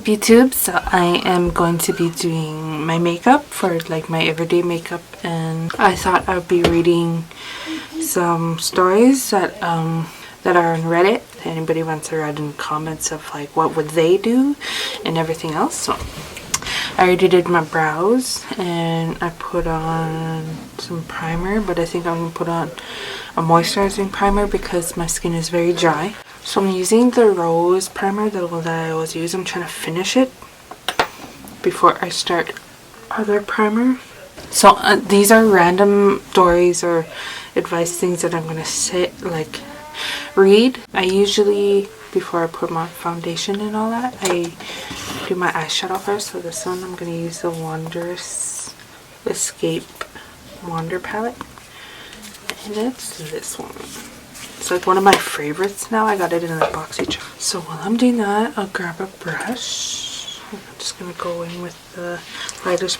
YouTube? So I am going to be doing my makeup for like my everyday makeup, and I thought I would be reading some stories that that are on Reddit. Anybody wants to write in the comments of like what would they do and everything else. So I already did my brows and I put on some primer, but I think I'm gonna put on a moisturizing primer because my skin is very dry. So I'm using the Rose primer that I always use. I'm trying to finish it before I start other primer. So these are random stories or advice things that I'm gonna say, like read. I usually, before I put my foundation and all that, I do my eyeshadow first. So this one I'm gonna use the Wondrous Escape Wander palette, and it's this one. It's like one of my favorites now. I got it in a boxy jar. So while I'm doing that, I'll grab a brush. I'm just gonna go in with the lightest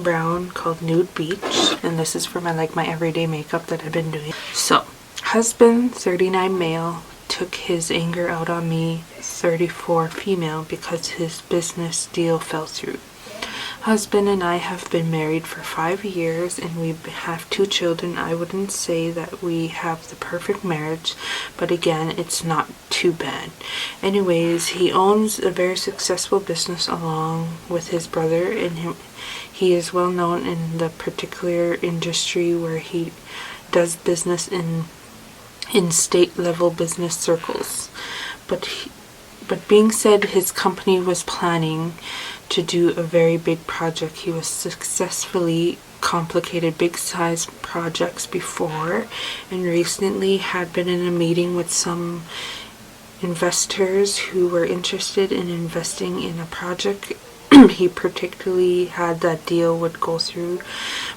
brown called Nude Beach, and this is for my my everyday makeup that I've been doing. So, husband 39 male took his anger out on me 34 female because his business deal fell through. Husband and I have been married for 5 years and we have 2 children. I wouldn't say that we have the perfect marriage, but again, it's not too bad. Anyways, he owns a very successful business along with his brother, and he is well known in the particular industry where he does business in state level business circles. But being said, his company was planning to do a very big project. He was successfully complicated big size projects before, and recently had been in a meeting with some investors who were interested in investing in a project. He particularly had that deal would go through,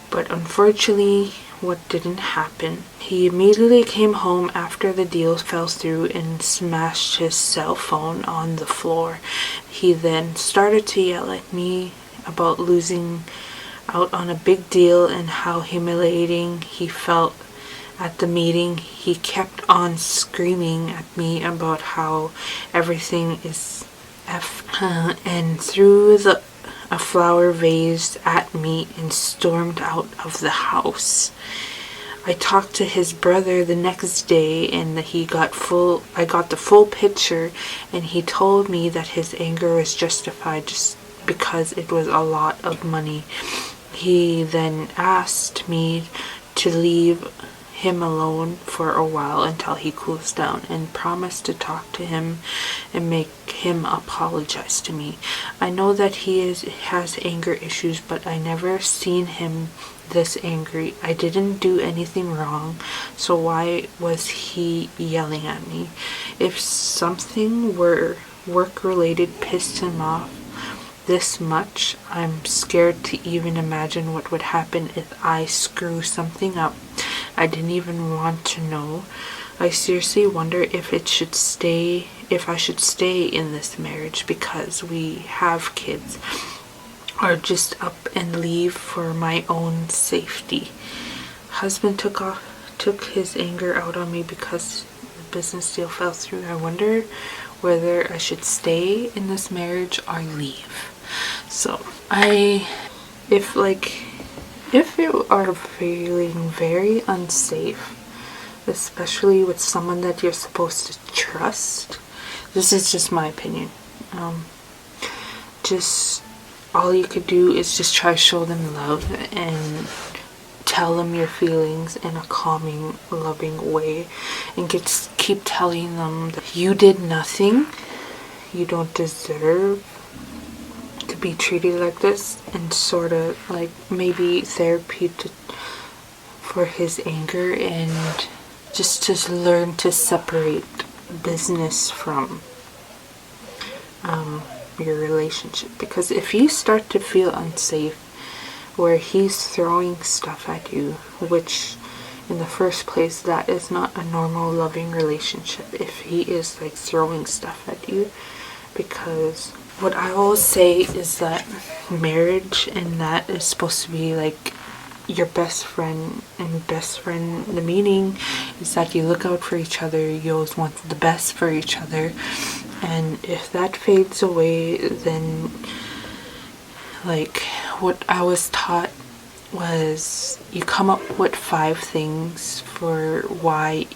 but unfortunately what didn't happen. He immediately came home after the deal fell through and smashed his cell phone on the floor. He then started to yell at me about losing out on a big deal and how humiliating he felt at the meeting. He kept on screaming at me about how everything is and threw a flower vase at me and stormed out of the house. I talked to his brother the next day and I got the full picture, and he told me that his anger was justified just because it was a lot of money. He then asked me to leave him alone for a while until he cools down, and promised to talk to him and make him apologize to me. I know that he has anger issues, but I never seen him this angry. I didn't do anything wrong, so why was he yelling at me? If something were work related pissed him off this much, I'm scared to even imagine what would happen if I screw something up. I didn't even want to know. I seriously wonder if I should stay in this marriage because we have kids, or just up and leave for my own safety. Husband took his anger out on me because the business deal fell through. I wonder whether I should stay in this marriage or leave. So if you are feeling very unsafe, especially with someone that you're supposed to trust, this is just my opinion, just all you could do is just try to show them love and tell them your feelings in a calming, loving way, and keep telling them that you did nothing, you don't deserve to be treated like this, and sort of like maybe therapy for his anger, and just to learn to separate business from your relationship. Because if you start to feel unsafe where he's throwing stuff at you, which in the first place that is not a normal loving relationship if he is like throwing stuff at you. Because what I always say is that marriage and that is supposed to be like your best friend, and best friend, the meaning is that you look out for each other, you always want the best for each other, And if that fades away, then like what I was taught was you come up with 5 things for why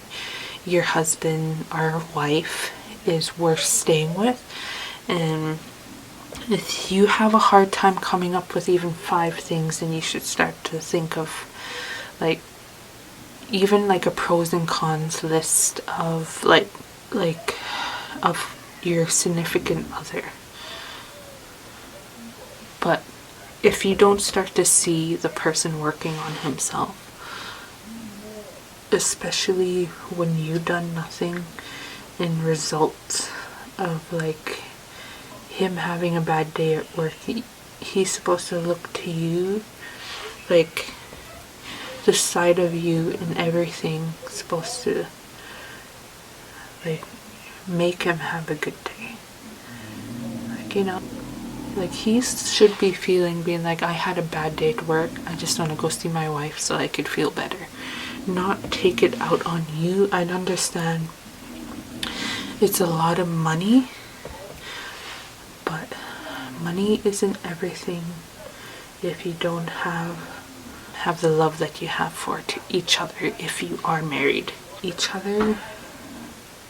your husband or wife is worth staying with. And if you have a hard time coming up with even 5 things, then you should start to think of like even like a pros and cons list of like of your significant other. But if you don't start to see the person working on himself, especially when you've done nothing in result of like him having a bad day at work, he's supposed to look to you like the side of you and everything supposed to like make him have a good day. Like, you know, like he should be feeling being like, I had a bad day at work, I just want to go see my wife so I could feel better. Not take it out on you. I understand it's a lot of money, but money isn't everything if you don't have the love that you have for each other. If you are married, each other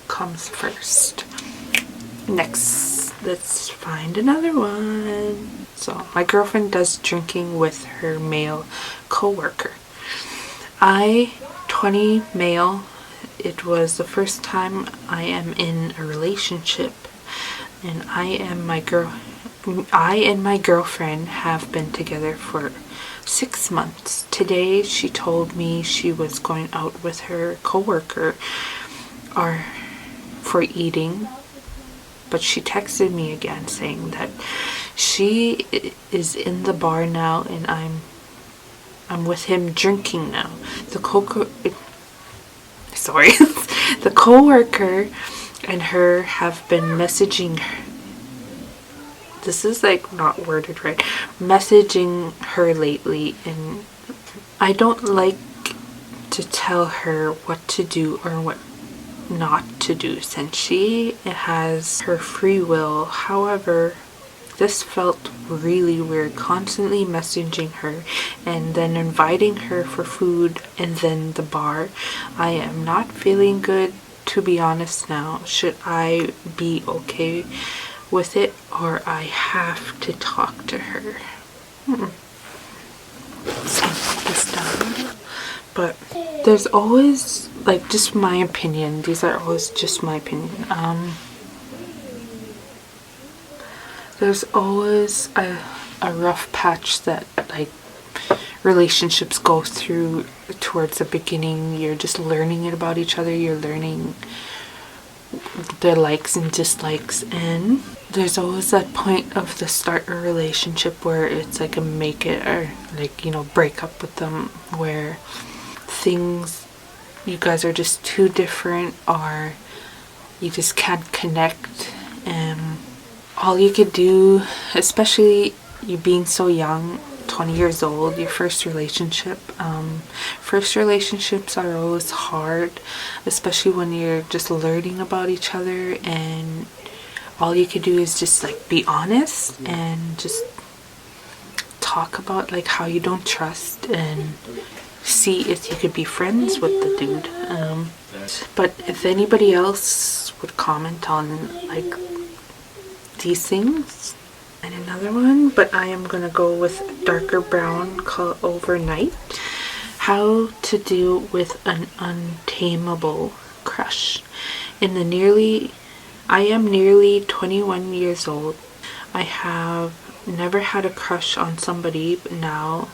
comes first. Next, let's find another one. So my girlfriend does drinking with her male co-worker. 20 male, it was the first time I am in a relationship, and I and my girlfriend have been together for 6 months. Today she told me she was going out with her co-worker for eating, but she texted me again saying that she is in the bar now and I'm with him drinking now. The co-worker and her have been messaging her. This is like not worded right. Messaging her lately, and I don't like to tell her what to do or what not to do since she has her free will. However, this felt really weird, constantly messaging her and then inviting her for food and then the bar. I am not feeling good, to be honest now. Should I be okay with it or I have to talk to her? Let's put this down. But there's always, like, just my opinion. These are always just my opinion. There's always a rough patch that like relationships go through towards the beginning. You're just learning it about each other. You're learning their likes and dislikes, and there's always that point of the start of a relationship where it's like a make it or like, you know, break up with them, where things, you guys are just too different or you just can't connect. And all you could do, especially you being so young, 20 years old, your first relationship. First relationships are always hard, especially when you're just learning about each other, and all you could do is just like be honest and just talk about like how you don't trust and see if you could be friends with the dude. But if anybody else would comment on like these things. And another one, but I am gonna go with darker brown, called Overnight. How to deal with an untamable crush. I am nearly 21 years old. I have never had a crush on somebody now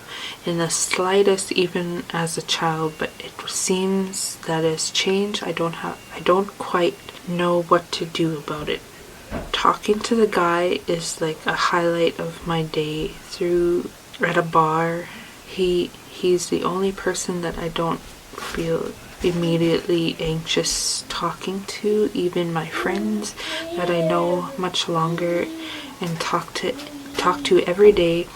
in the slightest, even as a child, but it seems that has changed. I don't quite know what to do about it. Talking to the guy is like a highlight of my day. Through at a bar, he's the only person that I don't feel immediately anxious talking to. Even my friends that I know much longer and talk to every day,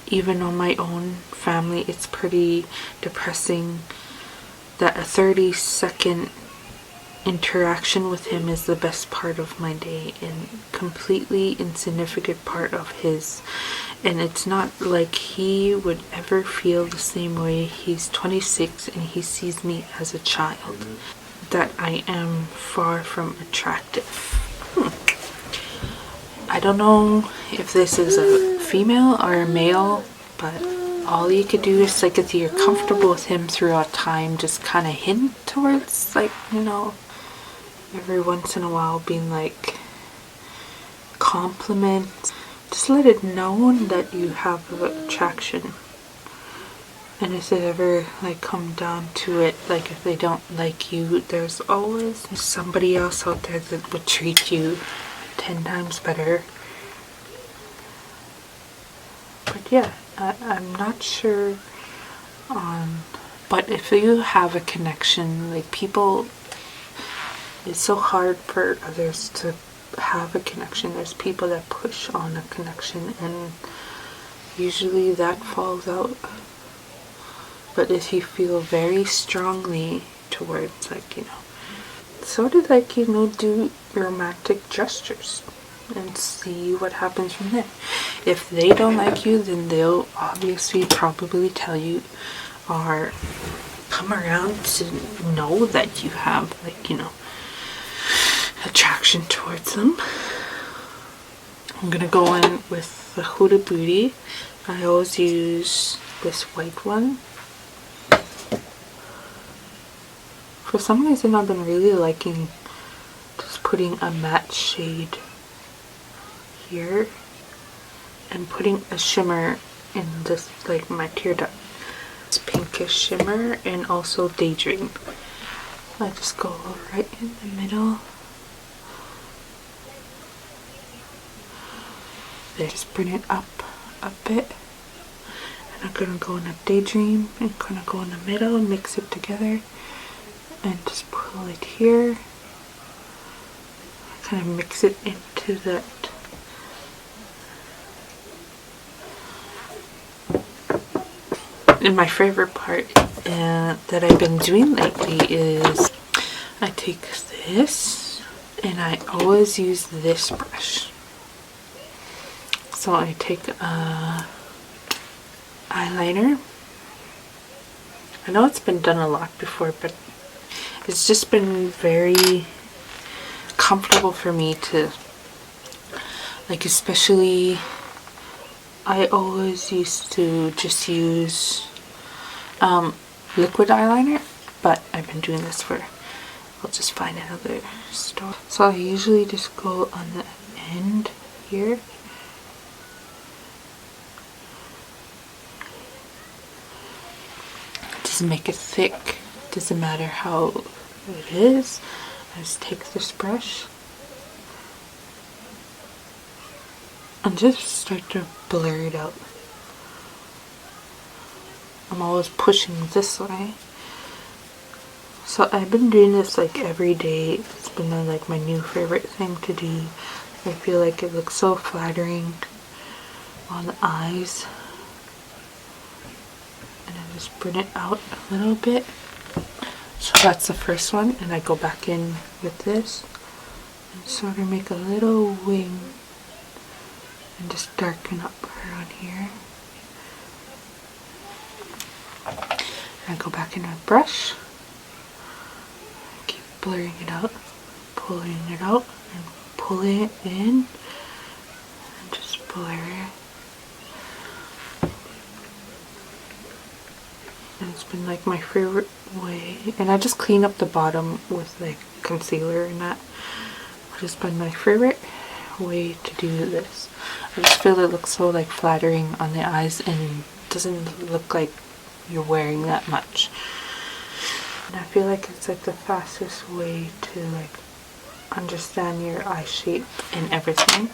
even on my own family, it's pretty depressing that a 30-second interaction with him is the best part of my day and completely insignificant part of his. And it's not like he would ever feel the same way. He's 26 and he sees me as a child. That I am far from attractive. I don't know if this is a female or a male, but all you could do is, like, if you're comfortable with him throughout time, just kind of hint towards, like, you know, every once in a while being like compliments. Just let it known that you have attraction. And if it ever like come down to it, like if they don't like you, there's always somebody else out there that would treat you 10 times better. But yeah, I'm not sure on, but if you have a connection, like people, it's so hard for others to have a connection. There's people that push on a connection and usually that falls out. But if you feel very strongly towards, like, you know, sort of like, you know, do romantic gestures and see what happens from there. If they don't like you, then they'll obviously probably tell you or come around to know that you have, like, you know, attraction towards them. I'm gonna go in with the Huda Beauty. I always use this white one. For some reason I've been really liking just putting a matte shade here and putting a shimmer in this, like my tear duct. This pinkish shimmer and also Daydream. I just go right in the middle. There, just bring it up a bit. And I'm gonna go in a Daydream and kind of go in the middle and mix it together. And just pull it here. Kind of mix it into that. And my favorite part that I've been doing lately is I take this and I always use this brush. So I take a eyeliner. I know it's been done a lot before, but it's just been very comfortable for me to, like, especially I always used to just use liquid eyeliner, but I've been doing this for, I'll just find another store. So I usually just go on the end here. Just make it thick. Doesn't matter how it is. I just take this brush and just start to blur it out. I'm always pushing this way. So I've been doing this like every day. It's been like my new favorite thing to do. I feel like it looks so flattering on the eyes. And I just bring it out a little bit. So that's the first one, and I go back in with this and sort of make a little wing and just darken up around here. And I go back in with brush, keep blurring it out, pulling it out, and pulling it in, and just blur it. And it's been like my favorite way, and I just clean up the bottom with like concealer and that. It's just been my favorite way to do this. I just feel it looks so like flattering on the eyes and doesn't look like you're wearing that much. And I feel like it's like the fastest way to like understand your eye shape and everything.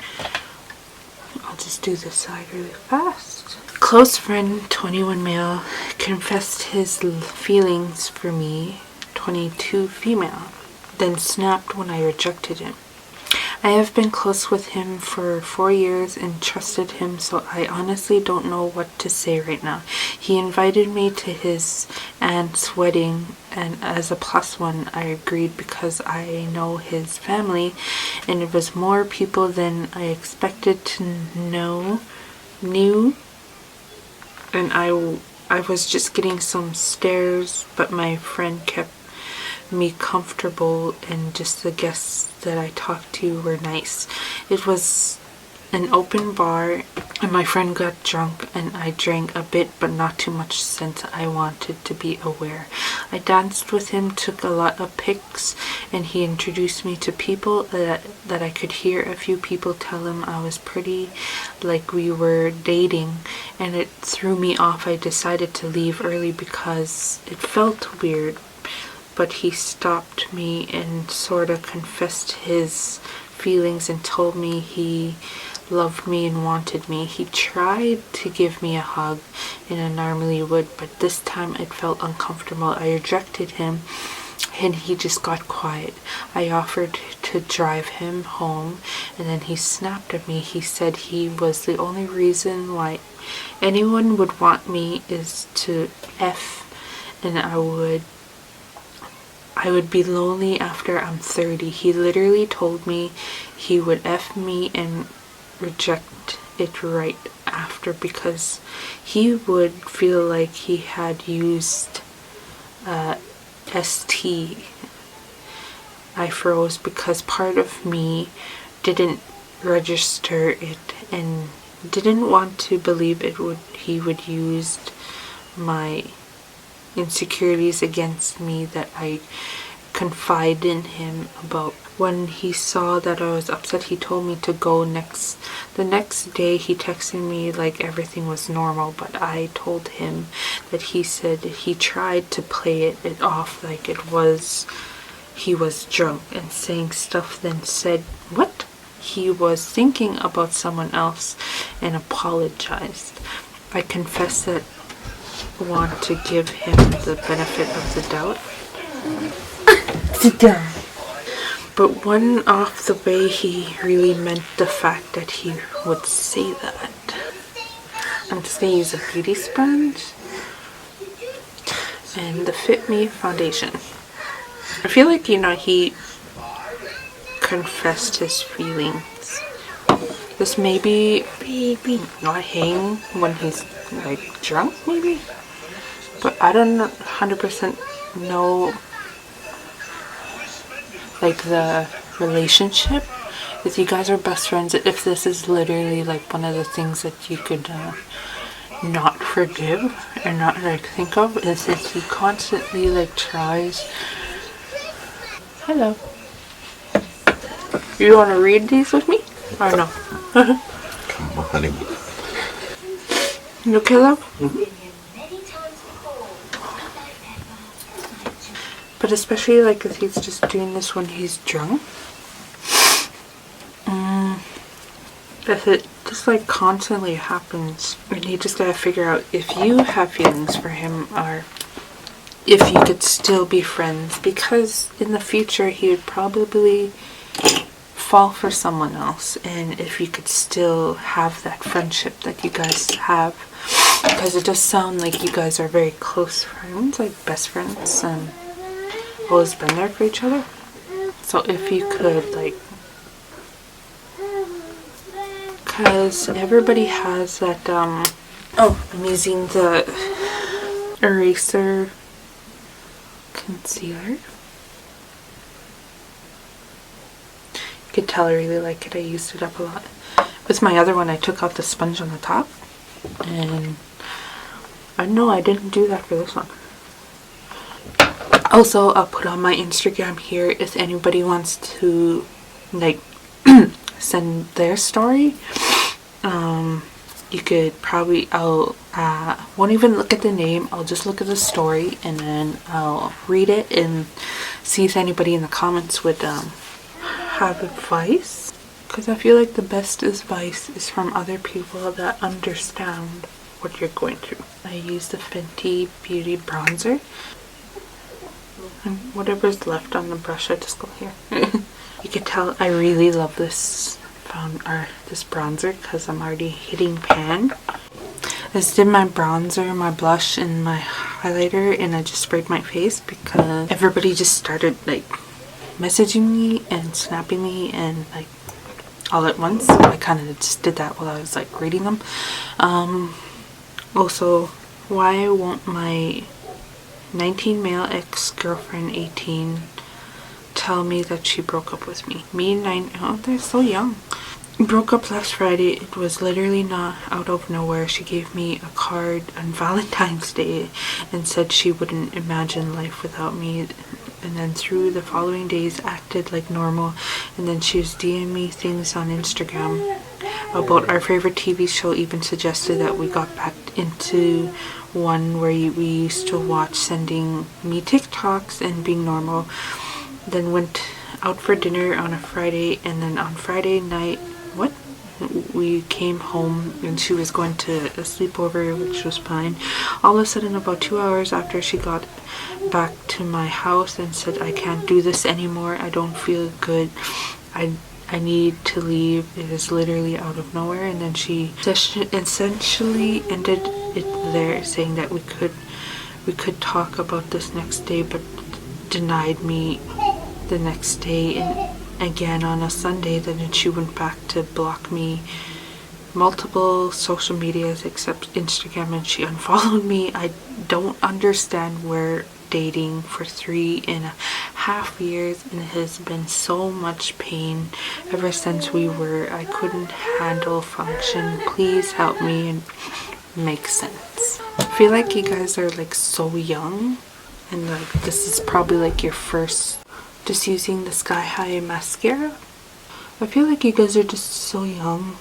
I'll just do this side really fast. Close friend, 21 male, confessed his feelings for me, 22 female, then snapped when I rejected him. I have been close with him for 4 years and trusted him, so I honestly don't know what to say right now. He invited me to his aunt's wedding, and as a plus one, I agreed because I know his family, and it was more people than I expected to knew, and I was just getting some stares, but my friend kept me comfortable, and just the guests that I talked to were nice. It was an open bar, and my friend got drunk, and I drank a bit, but not too much since I wanted to be aware. I danced with him, took a lot of pics, and he introduced me to people that I could hear a few people tell him I was pretty, like we were dating, and it threw me off. I decided to leave early because it felt weird, but he stopped me and sort of confessed his feelings and told me he loved me and wanted me. He tried to give me a hug, and I normally would, but this time it felt uncomfortable. I rejected him, and he just got quiet. I offered to drive him home, and then he snapped at me. He said he was the only reason why anyone would want me is to F, and I would be lonely after I'm 30. He literally told me he would F me and reject it right after because he would feel like he had used ST. I froze because part of me didn't register it and didn't want to believe he would use my insecurities against me that I confide in him about. When he saw that I was upset, he told me to go the next day. He texted me like everything was normal, but I told him that he said he tried to play it off like he was drunk and saying stuff, then said what he was thinking about someone else and apologized. I confessed that want to give him the benefit of the doubt. Sit down. But one off the way he really meant the fact that he would say that. I'm just gonna use a beauty sponge and the Fit Me foundation. I feel like, he confessed his feelings. This maybe not hang when he's like drunk maybe? But I don't 100% know like the relationship. If you guys are best friends, if this is literally like one of the things that you could not forgive or not like think of, is if he constantly like tries. Hello. You want to read these with me or no? Come on, honey. You okay, love? Mm-hmm. But especially like if he's just doing this when he's drunk. If it just like constantly happens, and you just gotta figure out if you have feelings for him or if you could still be friends, because in the future he would probably fall for someone else, and if you could still have that friendship that you guys have, because it does sound like you guys are very close friends, like best friends, and always been there for each other. So if you could like, because everybody has that I'm using the eraser concealer. You could tell I really like it. I used it up a lot. With my other one, I took out the sponge on the top, and I know I didn't do that for this one. Also, I'll put on my Instagram here if anybody wants to like send their story. You could probably, I'll won't even look at the name, I'll just look at the story and then I'll read it and see if anybody in the comments would have advice, because I feel like the best advice is from other people that understand what you're going through. I use the Fenty Beauty bronzer, and whatever's left on the brush I just go here. You could tell I really love this this bronzer because I'm already hitting pan. I just did my bronzer, my blush, and my highlighter, and I just sprayed my face because everybody just started like messaging me and snapping me and like all at once. So I kind of just did that while I was like reading them. Also, why won't my 19 male ex-girlfriend 18 tell me that she broke up with me? Me and 9, oh, they're so young. Broke up last Friday. It was literally not out of nowhere. She gave me a card on Valentine's Day and said she wouldn't imagine life without me, and then through the following days acted like normal, and then she was DMing me things on Instagram about our favorite TV show, even suggested that we got back into one where we used to watch, sending me TikToks and being normal. Then went out for dinner on a Friday, and then on Friday night, we came home and she was going to a sleepover, which was fine. All of a sudden, about 2 hours after, she got back to my house and said, I can't do this anymore. I don't feel good. I need to leave. It is literally out of nowhere. And then she essentially ended it there, saying that we could talk about this next day, but denied me the next day, and again on a Sunday. Then she went back to block me multiple social medias except Instagram, and she unfollowed me. I don't understand. We're dating for 3.5 years and it has been so much pain ever since we were. I couldn't handle function. Please help me and make sense. I feel like you guys are like so young, and like this is probably like your first, just using the Sky High mascara. I feel like you guys are just so young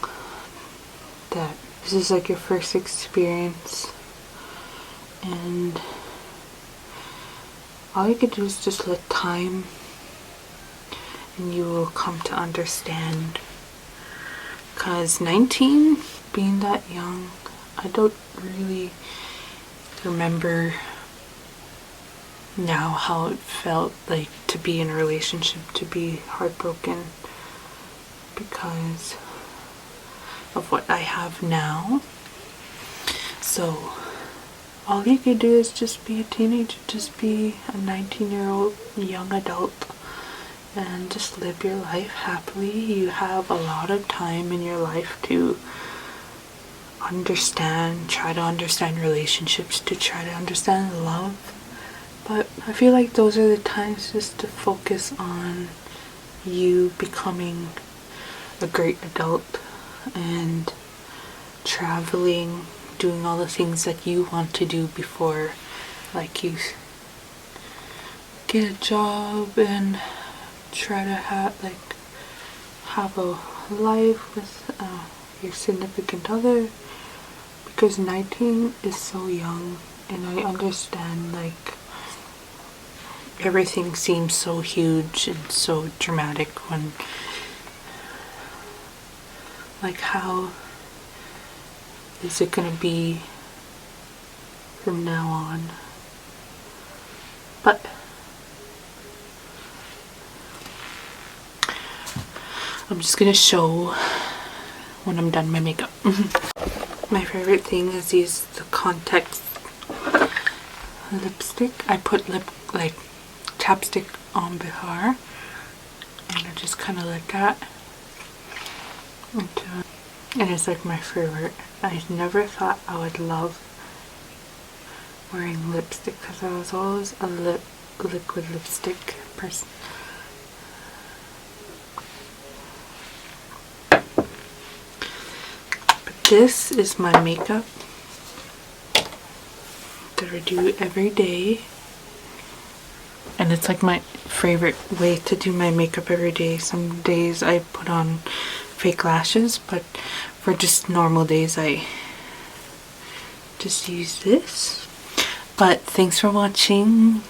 that this is like your first experience, and all you could do is just let time, and you will come to understand. Because 19, being that young, I don't really remember now how it felt like to be in a relationship, to be heartbroken because of what I have now. So all you could do is just be a teenager, just be a 19-year-old young adult, and just live your life happily. You have a lot of time in your life to try to understand relationships, to try to understand love. But I feel like those are the times just to focus on you becoming a great adult and traveling, doing all the things that you want to do before, like you get a job and try to have a life with your significant other. Because 19 is so young, and I understand like everything seems so huge and so dramatic when, like, how is it gonna be from now on? But I'm just gonna show when I'm done my makeup. My favorite thing is the Context lipstick. I put chapstick on Bihar, and I just kind of let that and it's like my favorite. I never thought I would love wearing lipstick because I was always a liquid lipstick person. But this is my makeup that I do every day, and it's like my favorite way to do my makeup every day. Some days I put on fake lashes, but for just normal days I just use this. But thanks for watching.